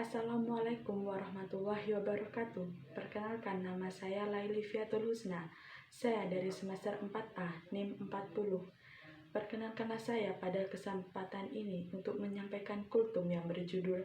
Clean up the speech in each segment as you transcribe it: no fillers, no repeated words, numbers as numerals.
Assalamualaikum warahmatullahi wabarakatuh. Perkenalkan, nama saya Laili Fiatul Husna. Saya dari semester 4A, NIM 40. Perkenalkanlah saya pada kesempatan ini untuk menyampaikan kultum yang berjudul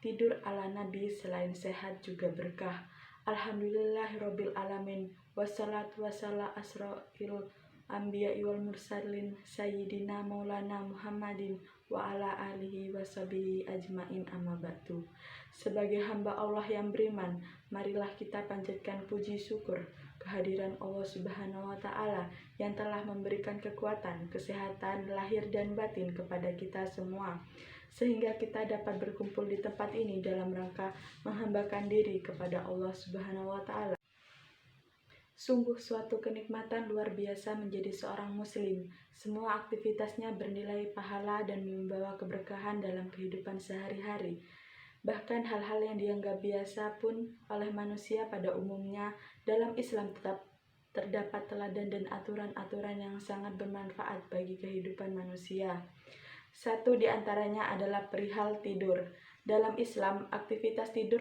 Tidur ala Nabi selain sehat juga berkah. Alhamdulillahirabbil alamin. Wassalatu wassalamu asrofil anbiya'i wal mursalin sayyidina maulana Muhammadin wa ala alihi washabihi ajmain, amma ba'du. Sebagai hamba Allah yang beriman, marilah kita panjatkan puji syukur kehadiran Allah Subhanahu wa Ta'ala yang telah memberikan kekuatan, kesehatan lahir dan batin kepada kita semua, sehingga kita dapat berkumpul di tempat ini dalam rangka menghambakan diri kepada Allah Subhanahu wa Ta'ala. Sungguh suatu kenikmatan luar biasa menjadi seorang muslim. Semua aktivitasnya bernilai pahala dan membawa keberkahan dalam kehidupan sehari-hari. Bahkan hal-hal yang dianggap biasa pun oleh manusia pada umumnya dalam Islam tetap terdapat teladan dan aturan-aturan yang sangat bermanfaat bagi kehidupan manusia. Satu di antaranya adalah perihal tidur. Dalam Islam, aktivitas tidur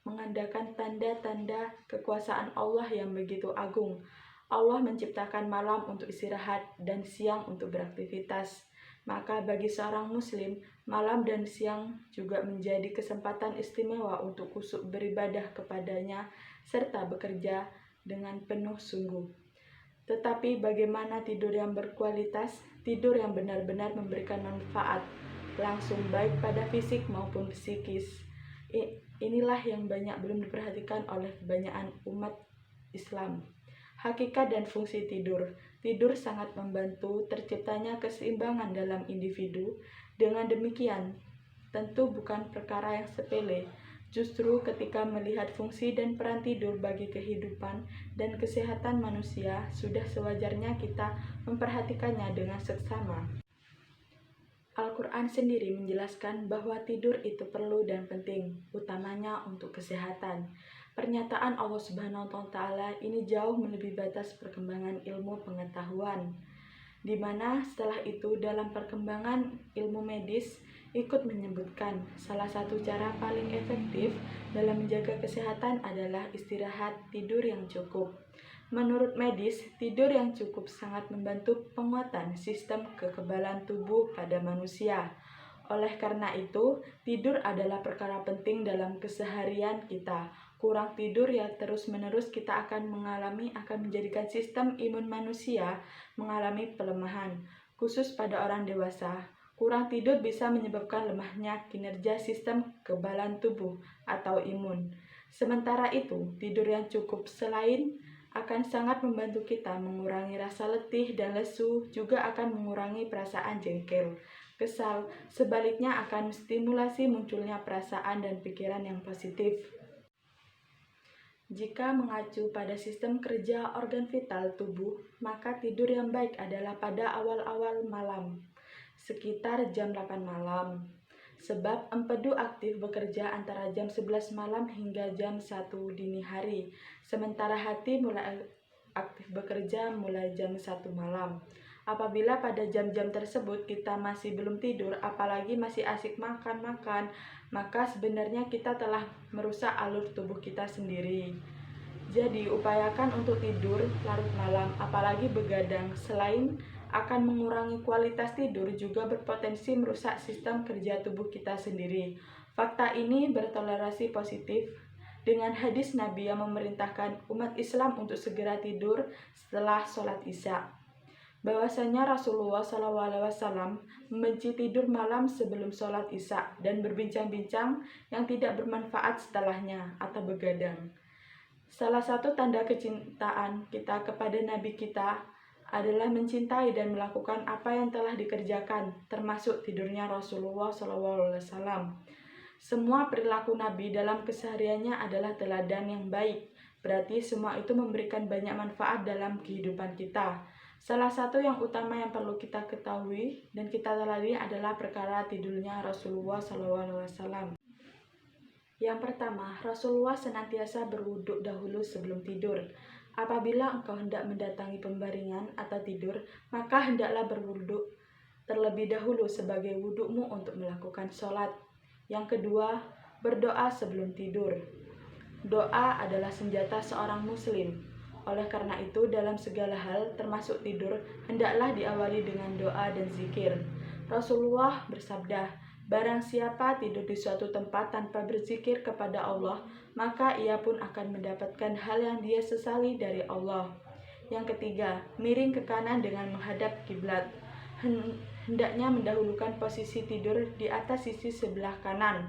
mengandalkan tanda-tanda kekuasaan Allah yang begitu agung. Allah menciptakan malam untuk istirahat dan siang untuk beraktivitas. Maka bagi seorang muslim, malam dan siang juga menjadi kesempatan istimewa untuk khusyuk beribadah kepadanya serta bekerja dengan penuh sungguh. Tetapi bagaimana tidur yang berkualitas, tidur yang benar-benar memberikan manfaat langsung baik pada fisik maupun psikis? Inilah yang banyak belum diperhatikan oleh kebanyakan umat Islam. Hakikat dan fungsi tidur. Tidur sangat membantu terciptanya keseimbangan dalam individu. Dengan demikian, tentu bukan perkara yang sepele. Justru ketika melihat fungsi dan peran tidur bagi kehidupan dan kesehatan manusia, sudah sewajarnya kita memperhatikannya dengan seksama. Al-Quran sendiri menjelaskan bahwa tidur itu perlu dan penting, utamanya untuk kesehatan. Pernyataan Allah Subhanahu wa Ta'ala ini jauh melebihi batas perkembangan ilmu pengetahuan, di mana setelah itu dalam perkembangan ilmu medis ikut menyebutkan salah satu cara paling efektif dalam menjaga kesehatan adalah istirahat tidur yang cukup. Menurut medis, tidur yang cukup sangat membantu penguatan sistem kekebalan tubuh pada manusia. Oleh karena itu, tidur adalah perkara penting dalam keseharian kita. Kurang tidur yang terus-menerus kita akan menjadikan sistem imun manusia mengalami pelemahan, khusus pada orang dewasa. Kurang tidur bisa menyebabkan lemahnya kinerja sistem kekebalan tubuh atau imun. Sementara itu, tidur yang cukup selain akan sangat membantu kita mengurangi rasa letih dan lesu, juga akan mengurangi perasaan jengkel, kesal, sebaliknya akan menstimulasi munculnya perasaan dan pikiran yang positif. Jika mengacu pada sistem kerja organ vital tubuh, maka tidur yang baik adalah pada awal-awal malam, sekitar jam 8 malam. Sebab empedu aktif bekerja antara jam 11 malam hingga jam 1 dini hari, sementara hati mulai aktif bekerja mulai jam 1 malam. Apabila pada jam-jam tersebut kita masih belum tidur, apalagi masih asik makan-makan, maka sebenarnya kita telah merusak alur tubuh kita sendiri. Jadi upayakan untuk tidur larut malam, apalagi begadang. Selain akan mengurangi kualitas tidur, juga berpotensi merusak sistem kerja tubuh kita sendiri. Fakta ini bertoleransi positif dengan hadis Nabi yang memerintahkan umat Islam untuk segera tidur setelah sholat Isya. Bahwasanya Rasulullah SAW membenci tidur malam sebelum sholat Isya dan berbincang-bincang yang tidak bermanfaat setelahnya atau begadang. Salah satu tanda kecintaan kita kepada Nabi kita adalah mencintai dan melakukan apa yang telah dikerjakan, termasuk tidurnya Rasulullah SAW. Semua perilaku Nabi dalam kesehariannya adalah teladan yang baik, berarti semua itu memberikan banyak manfaat dalam kehidupan kita. Salah satu yang utama yang perlu kita ketahui dan kita teladi adalah perkara tidurnya Rasulullah SAW. Yang pertama, Rasulullah senantiasa berwudhu dahulu sebelum tidur. Apabila engkau hendak mendatangi pembaringan atau tidur, maka hendaklah berwudhu terlebih dahulu sebagai wudhumu untuk melakukan sholat. Yang kedua, Berdoa sebelum tidur. Doa adalah senjata seorang muslim. Oleh karena itu, dalam segala hal, termasuk tidur, hendaklah diawali dengan doa dan zikir. Rasulullah bersabda, "Barang siapa tidur di suatu tempat tanpa berzikir kepada Allah, maka ia pun akan mendapatkan hal yang dia sesali dari Allah." Yang ketiga, miring ke kanan dengan menghadap kiblat. Hendaknya mendahulukan posisi tidur di atas sisi sebelah kanan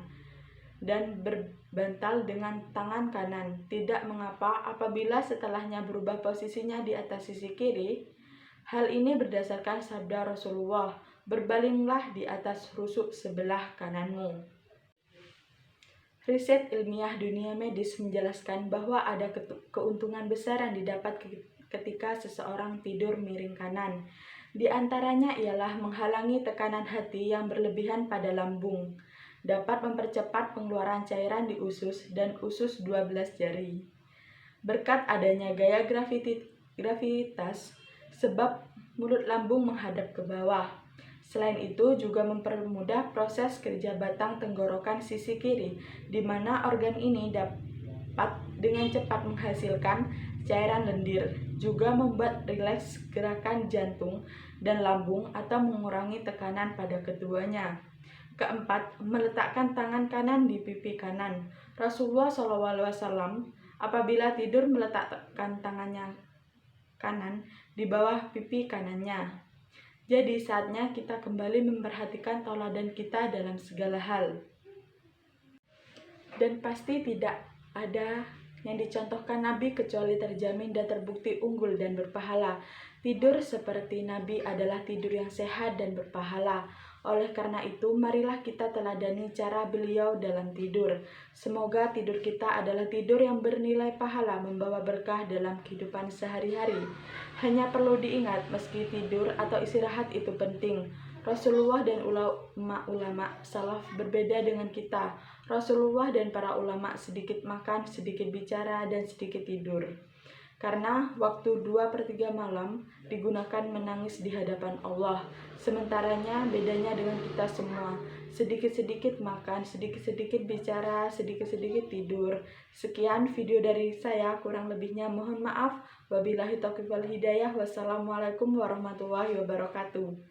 dan berbantal dengan tangan kanan. Tidak mengapa apabila setelahnya berubah posisinya di atas sisi kiri. Hal ini berdasarkan sabda Rasulullah, "Berbalinglah di atas rusuk sebelah kananmu." Riset ilmiah dunia medis menjelaskan bahwa ada keuntungan besar yang didapat ketika seseorang tidur miring kanan. Di antaranya ialah menghalangi tekanan hati yang berlebihan pada lambung, dapat mempercepat pengeluaran cairan di usus dan usus 12 jari. Berkat adanya gaya gravitas, sebab mulut lambung menghadap ke bawah. Selain itu juga mempermudah proses kerja batang tenggorokan sisi kiri, di mana organ ini dapat dengan cepat menghasilkan cairan lendir, juga membuat rileks gerakan jantung dan lambung atau mengurangi tekanan pada keduanya. Keempat, meletakkan tangan kanan di pipi kanan. Rasulullah SAW apabila tidur meletakkan tangannya kanan di bawah pipi kanannya. Jadi saatnya kita kembali memperhatikan tauladan kita dalam segala hal. Dan pasti tidak ada yang dicontohkan Nabi kecuali terjamin dan terbukti unggul dan berpahala. Tidur seperti Nabi adalah tidur yang sehat dan berpahala. Oleh karena itu, marilah kita teladani cara beliau dalam tidur. Semoga tidur kita adalah tidur yang bernilai pahala, membawa berkah dalam kehidupan sehari-hari. Hanya perlu diingat, meski tidur atau istirahat itu penting, Rasulullah dan ulama salaf berbeda dengan kita. Rasulullah dan para ulama sedikit makan, sedikit bicara, dan sedikit tidur. Karena waktu 2/3 malam digunakan menangis di hadapan Allah. Sementaranya bedanya dengan kita semua. Sedikit-sedikit makan, sedikit-sedikit bicara, sedikit-sedikit tidur. Sekian video dari saya, kurang lebihnya mohon maaf. Wabillahi taufiq wal hidayah. Wassalamualaikum warahmatullahi wabarakatuh.